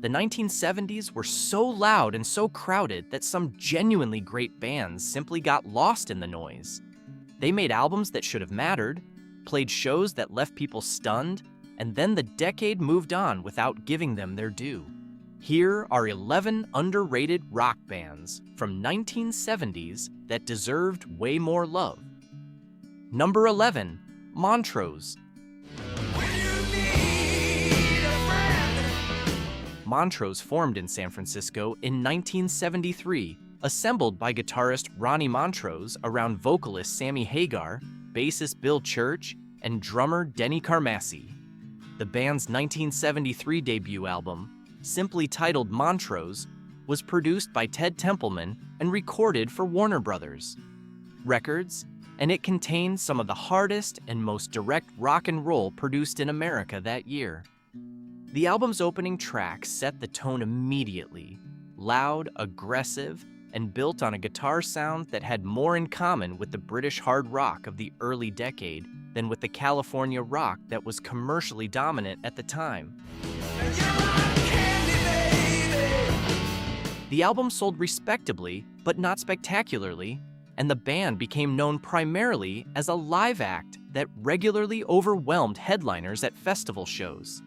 The 1970s were so loud and so crowded that some genuinely great bands simply got lost in the noise. They made albums that should have mattered, played shows that left people stunned, and then the decade moved on without giving them their due. Here are 11 underrated rock bands from 1970s that deserved way more love. Number 11, Montrose. Montrose formed in San Francisco in 1973, assembled by guitarist Ronnie Montrose around vocalist Sammy Hagar, bassist Bill Church, and drummer Denny Carmassi. The band's 1973 debut album, simply titled Montrose, was produced by Ted Templeman and recorded for Warner Brothers Records, and it contained some of the hardest and most direct rock and roll produced in America that year. The album's opening track set the tone immediately, loud, aggressive, and built on a guitar sound that had more in common with the British hard rock of the early decade than with the California rock that was commercially dominant at the time. The album sold respectably, but not spectacularly, and the band became known primarily as a live act that regularly overwhelmed headliners at festival shows.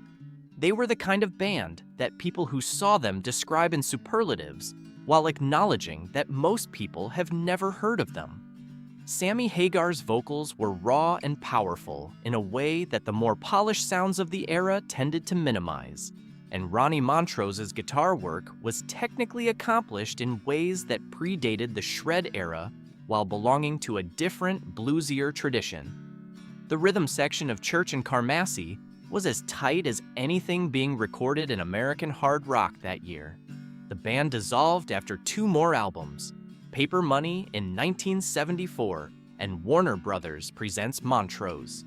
They were the kind of band that people who saw them describe in superlatives, while acknowledging that most people have never heard of them. Sammy Hagar's vocals were raw and powerful in a way that the more polished sounds of the era tended to minimize, and Ronnie Montrose's guitar work was technically accomplished in ways that predated the shred era while belonging to a different, bluesier tradition. The rhythm section of Church and Carmassi was as tight as anything being recorded in American hard rock that year. The band dissolved after 2 more albums, Paper Money in 1974 and Warner Brothers Presents Montrose.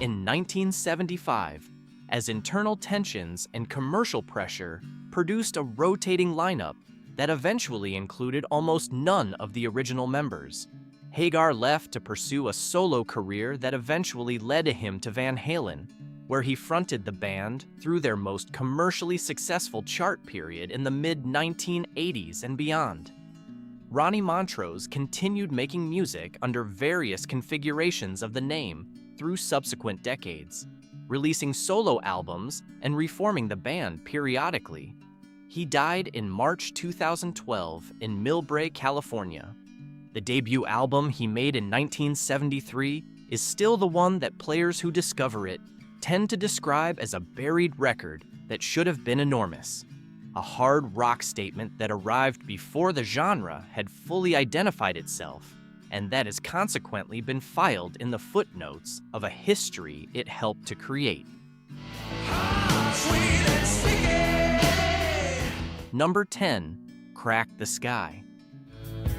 In 1975, as internal tensions and commercial pressure produced a rotating lineup that eventually included almost none of the original members, Hagar left to pursue a solo career that eventually led him to Van Halen, where he fronted the band through their most commercially successful chart period in the mid-1980s and beyond. Ronnie Montrose continued making music under various configurations of the name through subsequent decades, releasing solo albums and reforming the band periodically. He died in March 2012 in Millbrae, California. The debut album he made in 1973 is still the one that players who discover it tend to describe as a buried record that should have been enormous. A hard rock statement that arrived before the genre had fully identified itself, and that has consequently been filed in the footnotes of a history it helped to create. Number 10, Crack the Sky.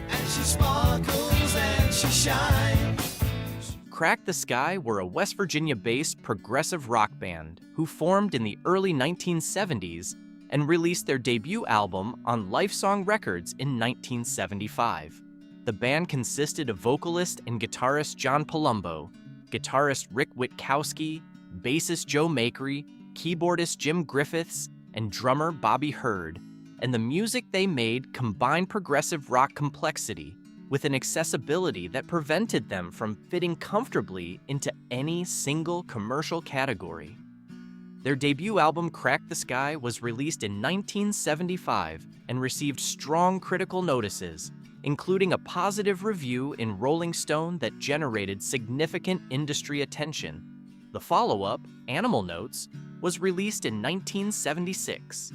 And she sparkles and she shines. Crack the Sky were a West Virginia-based progressive rock band who formed in the early 1970s and released their debut album on Lifesong Records in 1975. The band consisted of vocalist and guitarist John Palumbo, guitarist Rick Witkowski, bassist Joe Makery, keyboardist Jim Griffiths, and drummer Bobby Hurd, and the music they made combined progressive rock complexity with an accessibility that prevented them from fitting comfortably into any single commercial category. Their debut album, Crack the Sky, was released in 1975 and received strong critical notices, including a positive review in Rolling Stone that generated significant industry attention. The follow-up, Animal Notes, was released in 1976.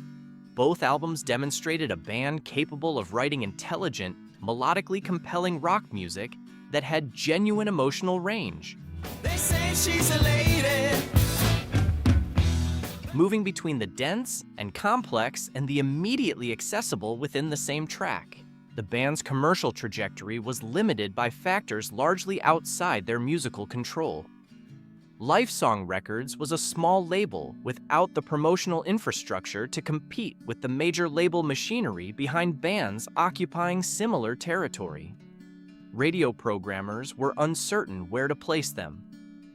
Both albums demonstrated a band capable of writing intelligent, melodically compelling rock music that had genuine emotional range. They say she's a lady. Moving between the dense and complex and the immediately accessible within the same track. The band's commercial trajectory was limited by factors largely outside their musical control. Lifesong Records was a small label without the promotional infrastructure to compete with the major label machinery behind bands occupying similar territory. Radio programmers were uncertain where to place them.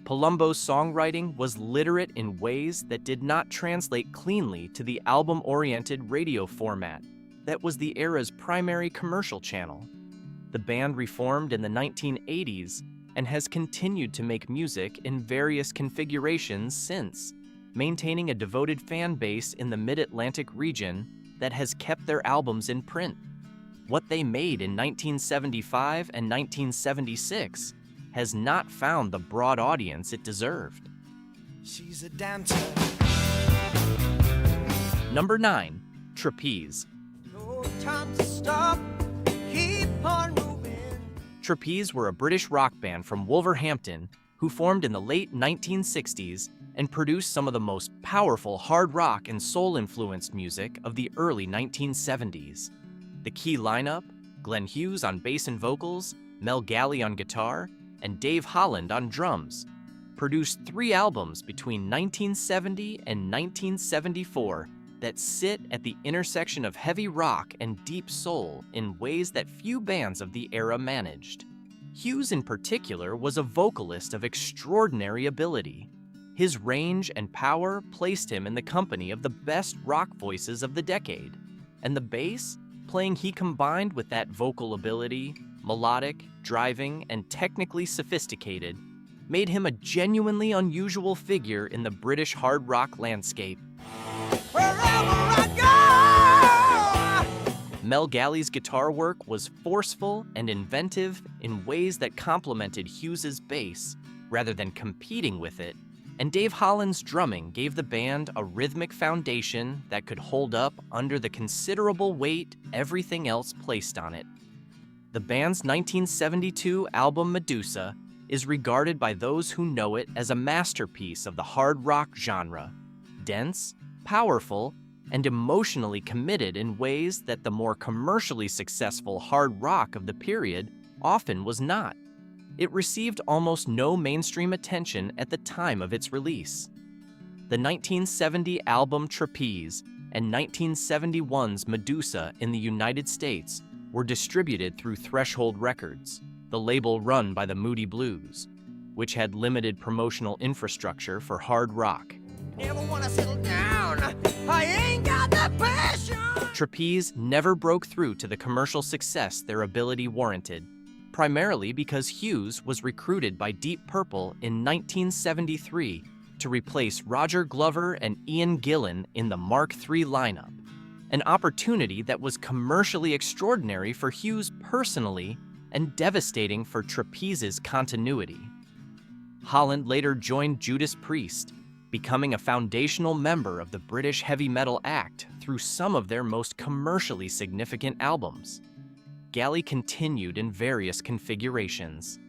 Palumbo's songwriting was literate in ways that did not translate cleanly to the album-oriented radio format that was the era's primary commercial channel. The band reformed in the 1980s and has continued to make music in various configurations since, maintaining a devoted fan base in the Mid-Atlantic region that has kept their albums in print. What they made in 1975 and 1976 has not found the broad audience it deserved. She's a dancer. Number 9. Trapeze. No time to stop. Keep on moving. Trapeze were a British rock band from Wolverhampton who formed in the late 1960s and produced some of the most powerful hard rock and soul-influenced music of the early 1970s. The key lineup, Glenn Hughes on bass and vocals, Mel Galley on guitar, and Dave Holland on drums, produced 3 albums between 1970 and 1974 that sit at the intersection of heavy rock and deep soul in ways that few bands of the era managed. Hughes in particular was a vocalist of extraordinary ability. His range and power placed him in the company of the best rock voices of the decade, and the bass, playing he combined with that vocal ability, melodic, driving, and technically sophisticated, made him a genuinely unusual figure in the British hard rock landscape. Wherever I go. Mel Galley's guitar work was forceful and inventive in ways that complemented Hughes's bass rather than competing with it, and Dave Holland's drumming gave the band a rhythmic foundation that could hold up under the considerable weight everything else placed on it. The band's 1972 album Medusa is regarded by those who know it as a masterpiece of the hard rock genre, dense, powerful, and emotionally committed in ways that the more commercially successful hard rock of the period often was not. It received almost no mainstream attention at the time of its release. The 1970 album Trapeze and 1971's Medusa in the United States were distributed through Threshold Records, the label run by the Moody Blues, which had limited promotional infrastructure for hard rock. Never wanna settle down. I ain't got the passion. Trapeze never broke through to the commercial success their ability warranted, primarily because Hughes was recruited by Deep Purple in 1973 to replace Roger Glover and Ian Gillan in the Mark III lineup, an opportunity that was commercially extraordinary for Hughes personally and devastating for Trapeze's continuity. Holland later joined Judas Priest, becoming a foundational member of the British heavy metal act through some of their most commercially significant albums. Galley continued in various configurations.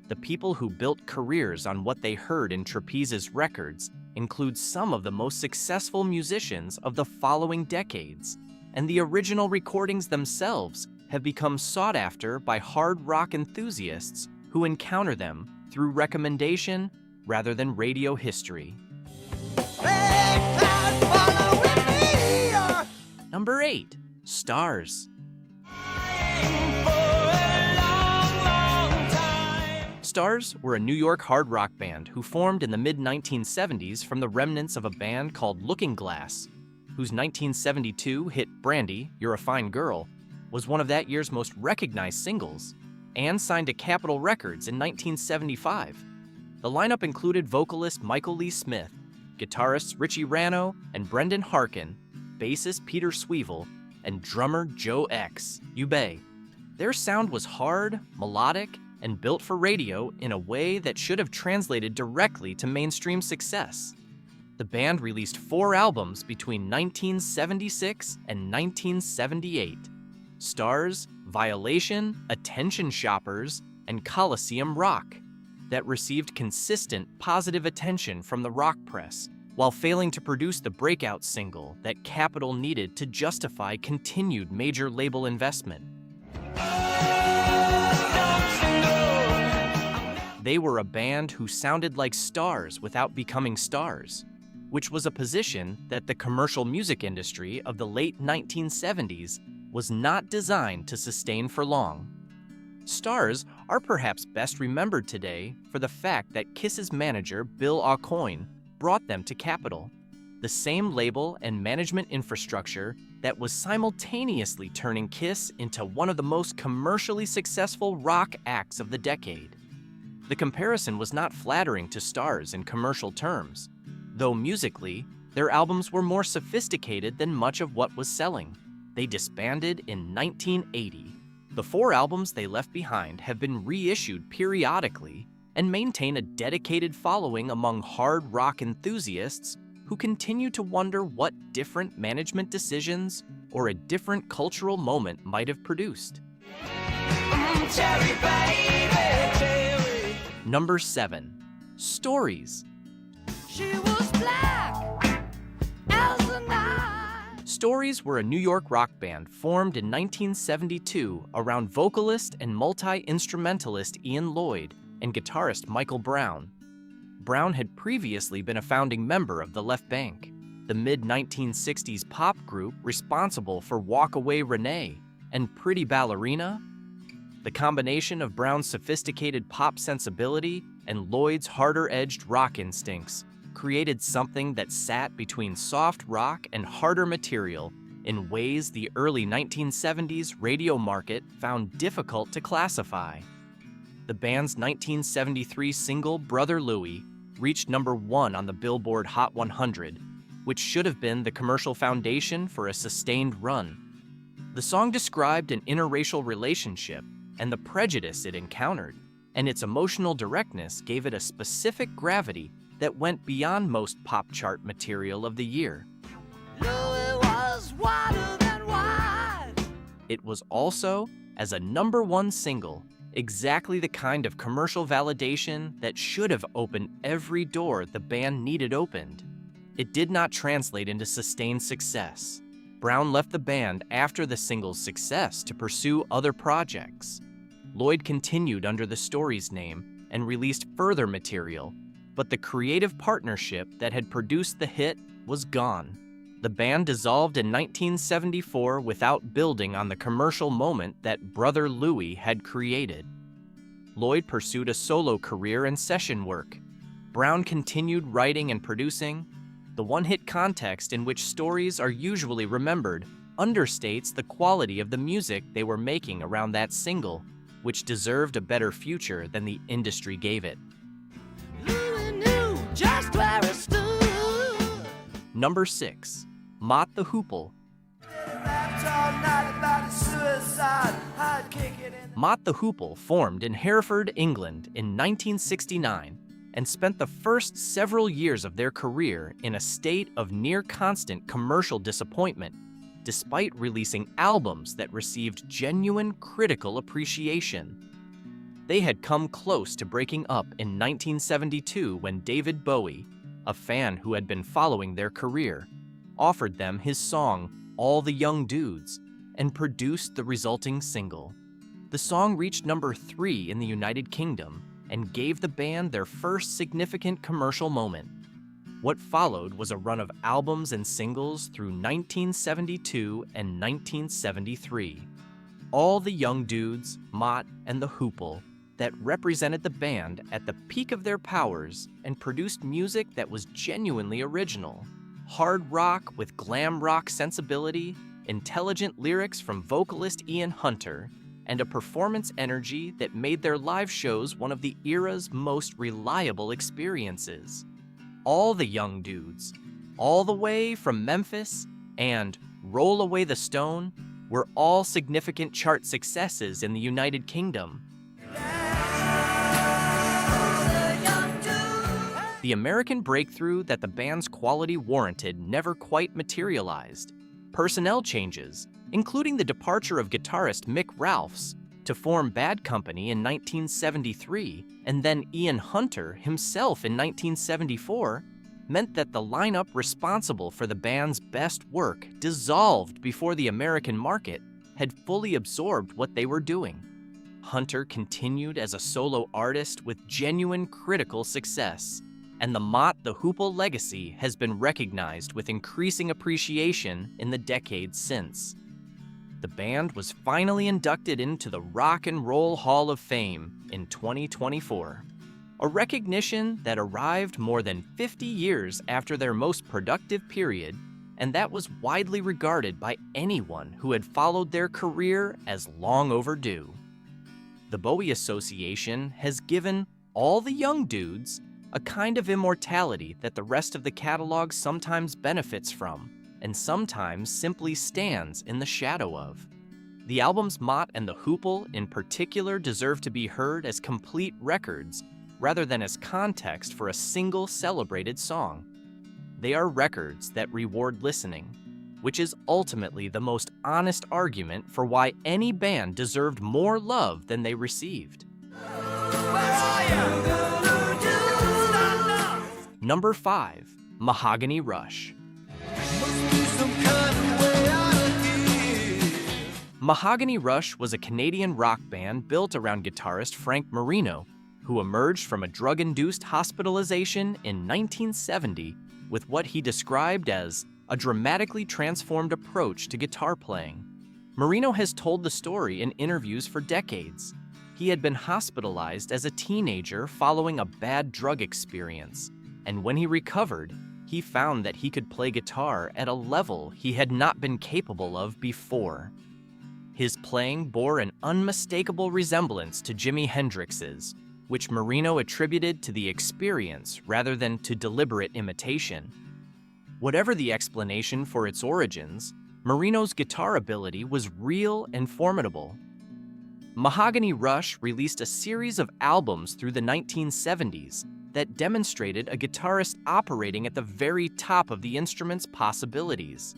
The people who built careers on what they heard in Trapeze's records include some of the most successful musicians of the following decades, and the original recordings themselves have become sought after by hard rock enthusiasts who encounter them through recommendation rather than radio history. Number 8. Starz. Starz were a New York hard rock band who formed in the mid-1970s from the remnants of a band called Looking Glass, whose 1972 hit Brandy, You're a Fine Girl, was one of that year's most recognized singles, and signed to Capitol Records in 1975. The lineup included vocalist Michael Lee Smith, guitarists Richie Rano and Brendan Harkin, bassist Peter Sweevil, and drummer Joe X. Ube. Their sound was hard, melodic, and built for radio in a way that should have translated directly to mainstream success. The band released 4 albums between 1976 and 1978. Starz, Violation, Attention Shoppers, and Coliseum Rock, that received consistent positive attention from the rock press, while failing to produce the breakout single that Capitol needed to justify continued major label investment. They were a band who sounded like stars without becoming stars, which was a position that the commercial music industry of the late 1970s was not designed to sustain for long. Starz are perhaps best remembered today for the fact that Kiss's manager, Bill Aucoin, brought them to Capitol, the same label and management infrastructure that was simultaneously turning Kiss into one of the most commercially successful rock acts of the decade. The comparison was not flattering to Starz in commercial terms, though musically, their albums were more sophisticated than much of what was selling. They disbanded in 1980. The 4 albums they left behind have been reissued periodically and maintain a dedicated following among hard rock enthusiasts who continue to wonder what different management decisions or a different cultural moment might have produced. Cherry baby, cherry. Number 7. Stories. She was black as the night. Stories were a New York rock band formed in 1972 around vocalist and multi-instrumentalist Ian Lloyd and guitarist Michael Brown. Brown had previously been a founding member of the Left Bank, the mid-1960s pop group responsible for Walk Away Renee and Pretty Ballerina. The combination of Brown's sophisticated pop sensibility and Lloyd's harder-edged rock instincts created something that sat between soft rock and harder material in ways the early 1970s radio market found difficult to classify. The band's 1973 single, Brother Louie, reached number 1 on the Billboard Hot 100, which should have been the commercial foundation for a sustained run. The song described an interracial relationship and the prejudice it encountered, and its emotional directness gave it a specific gravity that went beyond most pop chart material of the year. Louis was whiter than white. It was also, as a number 1 single, exactly the kind of commercial validation that should have opened every door the band needed opened. It did not translate into sustained success. Brown left the band after the single's success to pursue other projects. Lloyd continued under the Stories name and released further material, but the creative partnership that had produced the hit was gone. The band dissolved in 1974 without building on the commercial moment that Brother Louie had created. Lloyd pursued a solo career and session work. Brown continued writing and producing. The one-hit context in which Stories are usually remembered understates the quality of the music they were making around that single, which deserved a better future than the industry gave it. Louis knew just where it stood. Number 6. Mott the Hoople. Mott the Hoople formed in Hereford, England in 1969 and spent the first several years of their career in a state of near-constant commercial disappointment, despite releasing albums that received genuine critical appreciation. They had come close to breaking up in 1972 when David Bowie, a fan who had been following their career, offered them his song, All the Young Dudes, and produced the resulting single. The song reached number 3 in the United Kingdom and gave the band their first significant commercial moment. What followed was a run of albums and singles through 1972 and 1973. All the Young Dudes, Mott, and the Hoople that represented the band at the peak of their powers and produced music that was genuinely original. Hard rock with glam rock sensibility, intelligent lyrics from vocalist Ian Hunter, and a performance energy that made their live shows one of the era's most reliable experiences. All the Young Dudes, All the Way from Memphis, and Roll Away the Stone were all significant chart successes in the United Kingdom. The American breakthrough that the band's quality warranted never quite materialized. Personnel changes, including the departure of guitarist Mick Ralphs to form Bad Company in 1973, and then Ian Hunter himself in 1974, meant that the lineup responsible for the band's best work dissolved before the American market had fully absorbed what they were doing. Hunter continued as a solo artist with genuine critical success, and the Mott the Hoople legacy has been recognized with increasing appreciation in the decades since. The band was finally inducted into the Rock and Roll Hall of Fame in 2024, a recognition that arrived more than 50 years after their most productive period, and that was widely regarded by anyone who had followed their career as long overdue. The Bowie Association has given all the young dudes a kind of immortality that the rest of the catalog sometimes benefits from, and sometimes simply stands in the shadow of. The albums Mott and the Hoople in particular deserve to be heard as complete records rather than as context for a single celebrated song. They are records that reward listening, which is ultimately the most honest argument for why any band deserved more love than they received. Number 5, Mahogany Rush. Mahogany Rush was a Canadian rock band built around guitarist Frank Marino, who emerged from a drug-induced hospitalization in 1970 with what he described as a dramatically transformed approach to guitar playing. Marino has told the story in interviews for decades. He had been hospitalized as a teenager following a bad drug experience, and when he recovered, he found that he could play guitar at a level he had not been capable of before. His playing bore an unmistakable resemblance to Jimi Hendrix's, which Marino attributed to the experience rather than to deliberate imitation. Whatever the explanation for its origins, Marino's guitar ability was real and formidable. Mahogany Rush released a series of albums through the 1970s that demonstrated a guitarist operating at the very top of the instrument's possibilities.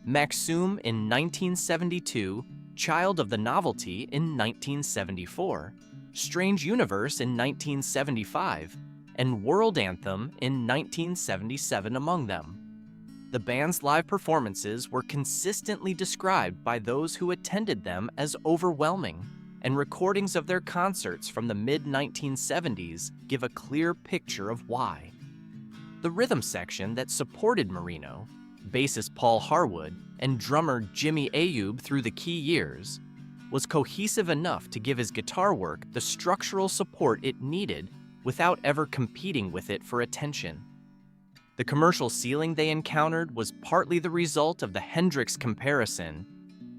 Maxum in 1972, Child of the Novelty in 1974, Strange Universe in 1975, and World Anthem in 1977 among them. The band's live performances were consistently described by those who attended them as overwhelming, and recordings of their concerts from the mid-1970s give a clear picture of why. The rhythm section that supported Marino, bassist Paul Harwood, and drummer Jimmy Ayub through the key years, was cohesive enough to give his guitar work the structural support it needed without ever competing with it for attention. The commercial ceiling they encountered was partly the result of the Hendrix comparison.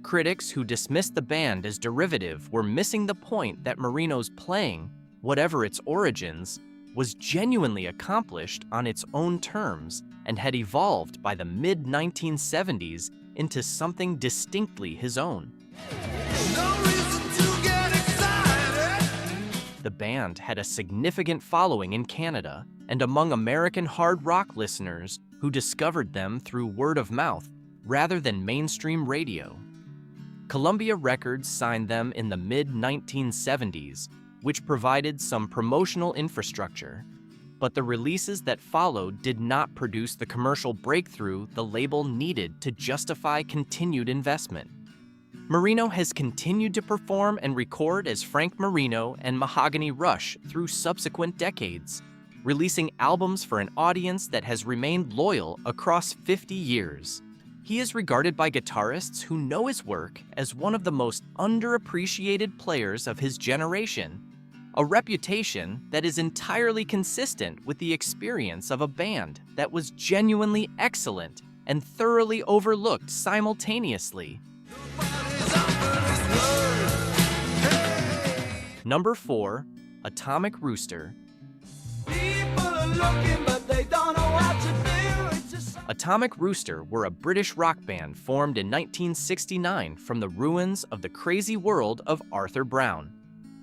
Critics who dismissed the band as derivative were missing the point that Marino's playing, whatever its origins, was genuinely accomplished on its own terms and had evolved by the mid-1970s into something distinctly his own. The band had a significant following in Canada and among American hard rock listeners who discovered them through word of mouth rather than mainstream radio. Columbia Records signed them in the mid-1970s, which provided some promotional infrastructure, but the releases that followed did not produce the commercial breakthrough the label needed to justify continued investment. Marino has continued to perform and record as Frank Marino and Mahogany Rush through subsequent decades, releasing albums for an audience that has remained loyal across 50 years. He is regarded by guitarists who know his work as one of the most underappreciated players of his generation, a reputation that is entirely consistent with the experience of a band that was genuinely excellent and thoroughly overlooked simultaneously. Number 4, Atomic Rooster. Atomic Rooster were a British rock band formed in 1969 from the ruins of the crazy world of Arthur Brown.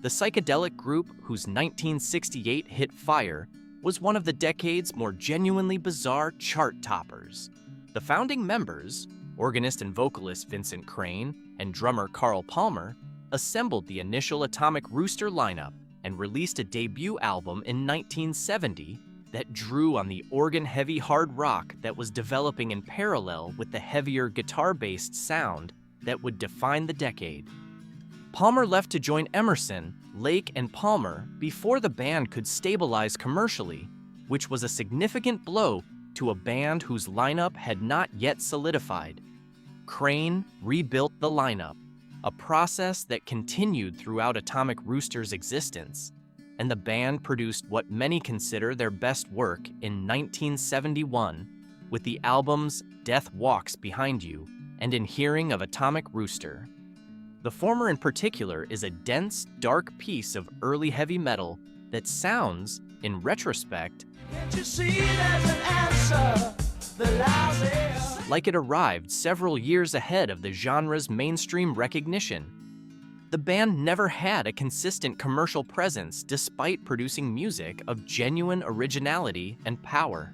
The psychedelic group, whose 1968 hit Fire was one of the decade's more genuinely bizarre chart toppers. The founding members, organist and vocalist Vincent Crane and drummer Carl Palmer, assembled the initial Atomic Rooster lineup and released a debut album in 1970 that drew on the organ-heavy hard rock that was developing in parallel with the heavier guitar-based sound that would define the decade. Palmer left to join Emerson, Lake, and Palmer before the band could stabilize commercially, which was a significant blow to a band whose lineup had not yet solidified. Crane rebuilt the lineup, a process that continued throughout Atomic Rooster's existence, and the band produced what many consider their best work in 1971 with the albums Death Walks Behind You and In Hearing of Atomic Rooster. The former in particular is a dense, dark piece of early heavy metal that sounds, in retrospect, Can't you see there's an answer? The lies like it arrived several years ahead of the genre's mainstream recognition. The band never had a consistent commercial presence despite producing music of genuine originality and power.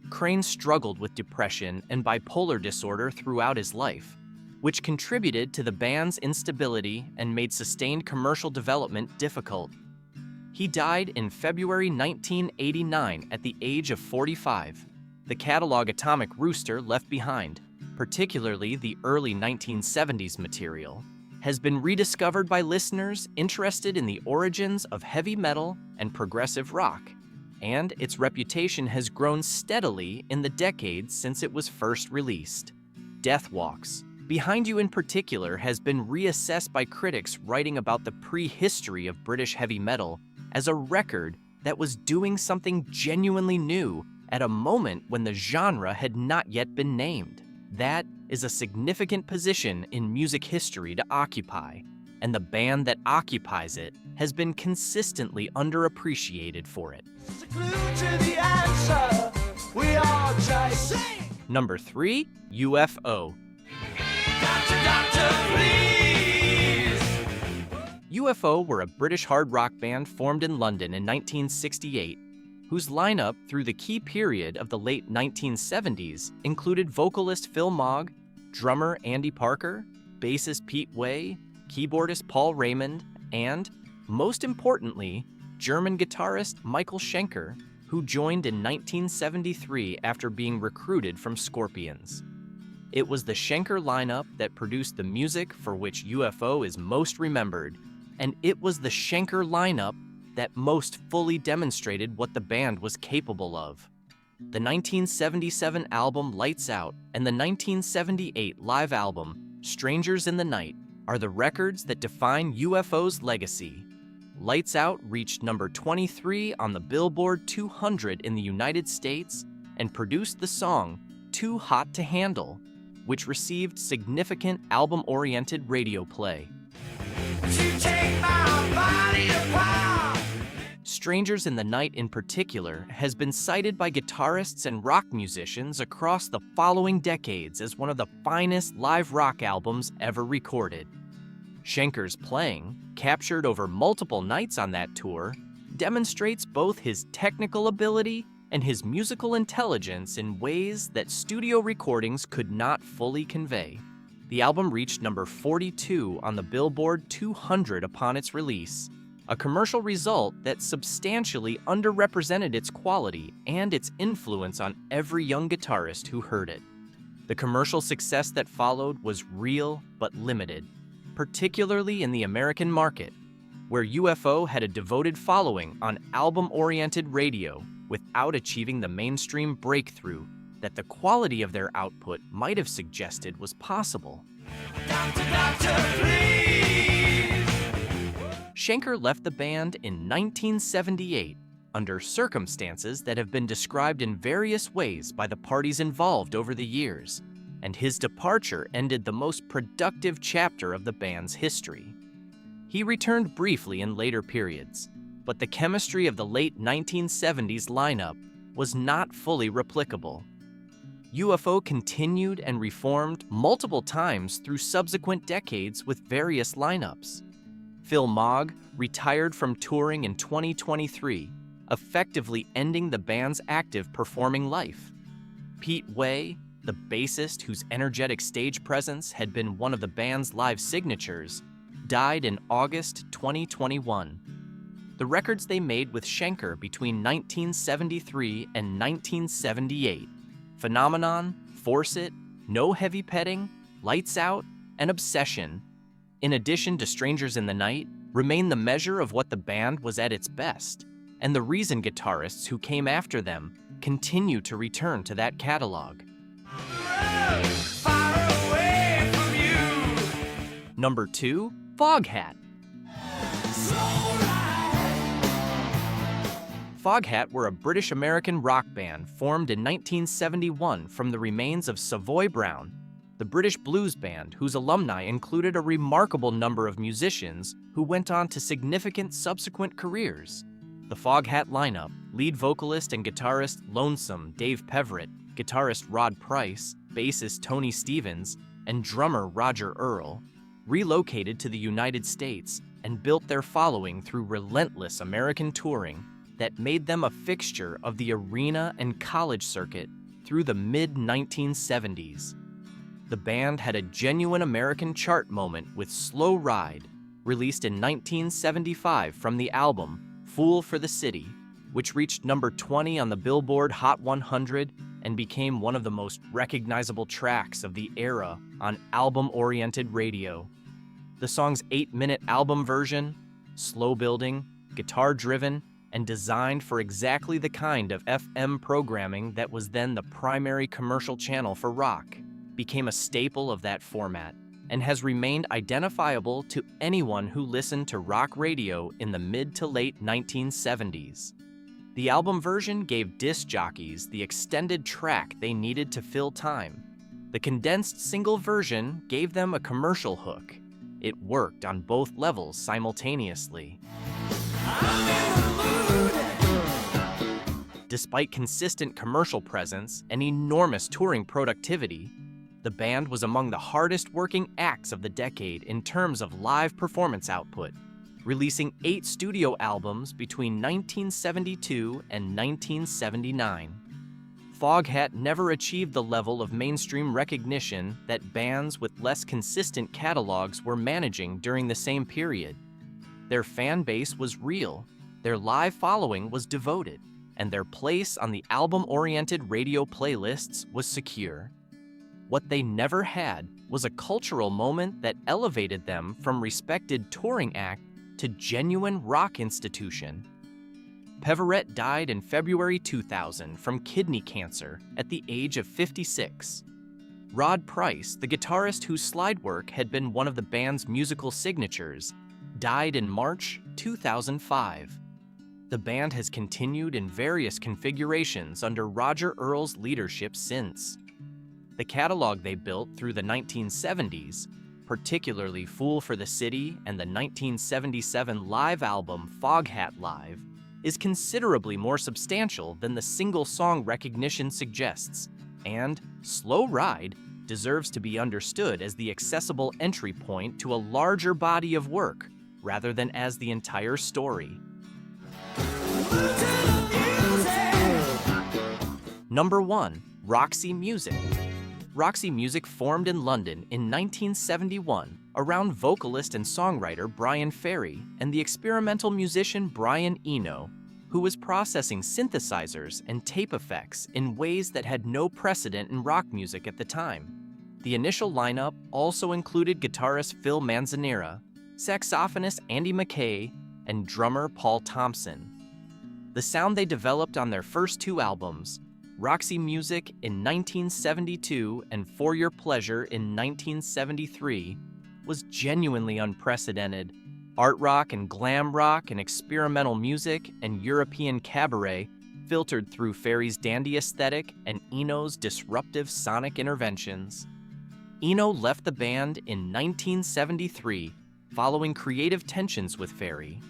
Crane struggled with depression and bipolar disorder throughout his life, which contributed to the band's instability and made sustained commercial development difficult. He died in February 1989 at the age of 45. The catalog Atomic Rooster left behind, particularly the early 1970s material, has been rediscovered by listeners interested in the origins of heavy metal and progressive rock, and its reputation has grown steadily in the decades since it was first released. Death Walks Behind You in particular has been reassessed by critics writing about the prehistory of British heavy metal as a record that was doing something genuinely new at a moment when the genre had not yet been named. That is a significant position in music history to occupy, and the band that occupies it has been consistently underappreciated for it. It's a clue to the answer. We all just sing. Number 3, UFO. Doctor, please. UFO were a British hard rock band formed in London in 1968, whose lineup through the key period of the late 1970s included vocalist Phil Mogg, drummer Andy Parker, bassist Pete Way, keyboardist Paul Raymond, and, most importantly, German guitarist Michael Schenker, who joined in 1973 after being recruited from Scorpions. It was the Schenker lineup that produced the music for which UFO is most remembered, and it was the Schenker lineup that most fully demonstrated what the band was capable of. The 1977 album Lights Out and the 1978 live album Strangers in the Night are the records that define UFO's legacy. Lights Out reached number 23 on the Billboard 200 in the United States and produced the song Too Hot to Handle, which received significant album-oriented radio play. You take my body apart. Strangers in the Night in particular has been cited by guitarists and rock musicians across the following decades as one of the finest live rock albums ever recorded. Schenker's playing, captured over multiple nights on that tour, demonstrates both his technical ability and his musical intelligence in ways that studio recordings could not fully convey. The album reached number 42 on the Billboard 200 upon its release, a commercial result that substantially underrepresented its quality and its influence on every young guitarist who heard it. The commercial success that followed was real but limited, particularly in the American market, where UFO had a devoted following on album-oriented radio without achieving the mainstream breakthrough that the quality of their output might have suggested was possible. Doctor, please. Schenker left the band in 1978 under circumstances that have been described in various ways by the parties involved over the years, and his departure ended the most productive chapter of the band's history. He returned briefly in later periods, but the chemistry of the late 1970s lineup was not fully replicable. UFO continued and reformed multiple times through subsequent decades with various lineups. Phil Mogg retired from touring in 2023, effectively ending the band's active performing life. Pete Way, the bassist whose energetic stage presence had been one of the band's live signatures, died in August 2021. The records they made with Schenker between 1973 and 1978, Phenomenon, Force It, No Heavy Petting, Lights Out, and Obsession, in addition to Strangers in the Night, remain the measure of what the band was at its best, and the reason guitarists who came after them continue to return to that catalog. Far away from you. Number 2, Foghat. Foghat were a British-American rock band formed in 1971 from the remains of Savoy Brown, the British blues band whose alumni included a remarkable number of musicians who went on to significant subsequent careers. The Foghat lineup, lead vocalist and guitarist Lonesome Dave Peverett, guitarist Rod Price, bassist Tony Stevens, and drummer Roger Earl, relocated to the United States and built their following through relentless American touring that made them a fixture of the arena and college circuit through the mid-1970s. The band had a genuine American chart moment with Slow Ride, released in 1975 from the album Fool for the City, which reached number 20 on the Billboard Hot 100 and became one of the most recognizable tracks of the era on album-oriented radio. The song's 8-minute album version, slow building, guitar-driven, and designed for exactly the kind of FM programming that was then the primary commercial channel for rock, became a staple of that format and has remained identifiable to anyone who listened to rock radio in the mid to late 1970s. The album version gave disc jockeys the extended track they needed to fill time. The condensed single version gave them a commercial hook. It worked on both levels simultaneously. Despite consistent commercial presence and enormous touring productivity, the band was among the hardest-working acts of the decade in terms of live performance output, releasing 8 studio albums between 1972 and 1979. Foghat never achieved the level of mainstream recognition that bands with less consistent catalogs were managing during the same period. Their fan base was real, their live following was devoted, and their place on the album-oriented radio playlists was secure. What they never had was a cultural moment that elevated them from respected touring act to genuine rock institution. Peverett died in February 2000 from kidney cancer at the age of 56. Rod Price, the guitarist whose slide work had been one of the band's musical signatures, died in March 2005. The band has continued in various configurations under Roger Earl's leadership since. The catalog they built through the 1970s, particularly Fool for the City and the 1977 live album Foghat Live, is considerably more substantial than the single-song recognition suggests, and Slow Ride deserves to be understood as the accessible entry point to a larger body of work, rather than as the entire story. Number 1, Roxy Music. Roxy Music formed in London in 1971 around vocalist and songwriter Brian Ferry and the experimental musician Brian Eno, who was processing synthesizers and tape effects in ways that had no precedent in rock music at the time. The initial lineup also included guitarist Phil Manzanera, saxophonist Andy McKay, and drummer Paul Thompson. The sound they developed on their first 2 albums, Roxy Music in 1972 and For Your Pleasure in 1973, was genuinely unprecedented. Art rock and glam rock and experimental music and European cabaret filtered through Ferry's dandy aesthetic and Eno's disruptive sonic interventions. Eno left the band in 1973 following creative tensions with Ferry.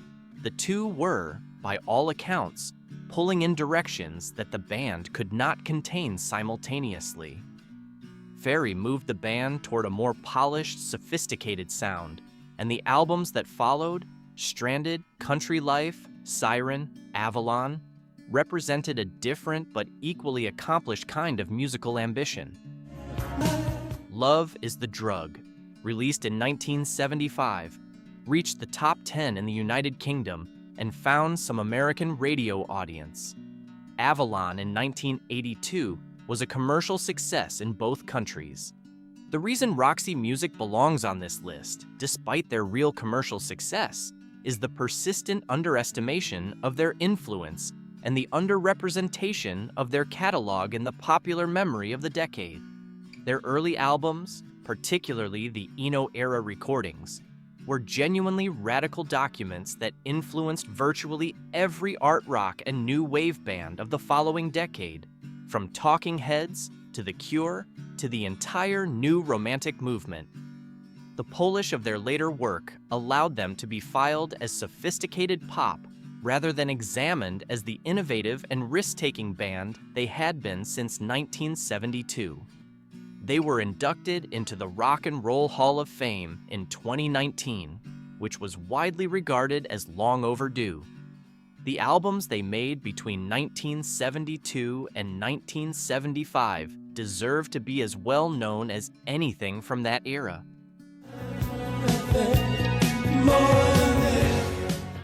The two were, by all accounts, pulling in directions that the band could not contain simultaneously. Ferry moved the band toward a more polished, sophisticated sound, and the albums that followed, Stranded, Country Life, Siren, Avalon, represented a different but equally accomplished kind of musical ambition. Love is the Drug, released in 1975, reached the top 10 in the United Kingdom and found some American radio audience. Avalon in 1982 was a commercial success in both countries. The reason Roxy Music belongs on this list, despite their real commercial success, is the persistent underestimation of their influence and the underrepresentation of their catalog in the popular memory of the decade. Their early albums, particularly the Eno-era recordings, were genuinely radical documents that influenced virtually every art rock and new wave band of the following decade, from Talking Heads to The Cure to the entire new romantic movement. The polish of their later work allowed them to be filed as sophisticated pop rather than examined as the innovative and risk-taking band they had been since 1972. They were inducted into the Rock and Roll Hall of Fame in 2019, which was widely regarded as long overdue. The albums they made between 1972 and 1975 deserve to be as well known as anything from that era.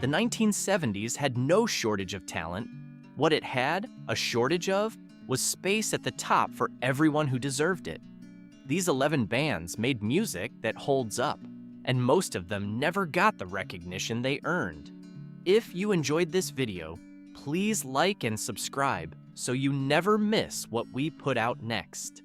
The 1970s had no shortage of talent. What it had a shortage of was space at the top for everyone who deserved it. These 11 bands made music that holds up, and most of them never got the recognition they earned. If you enjoyed this video, please like and subscribe so you never miss what we put out next.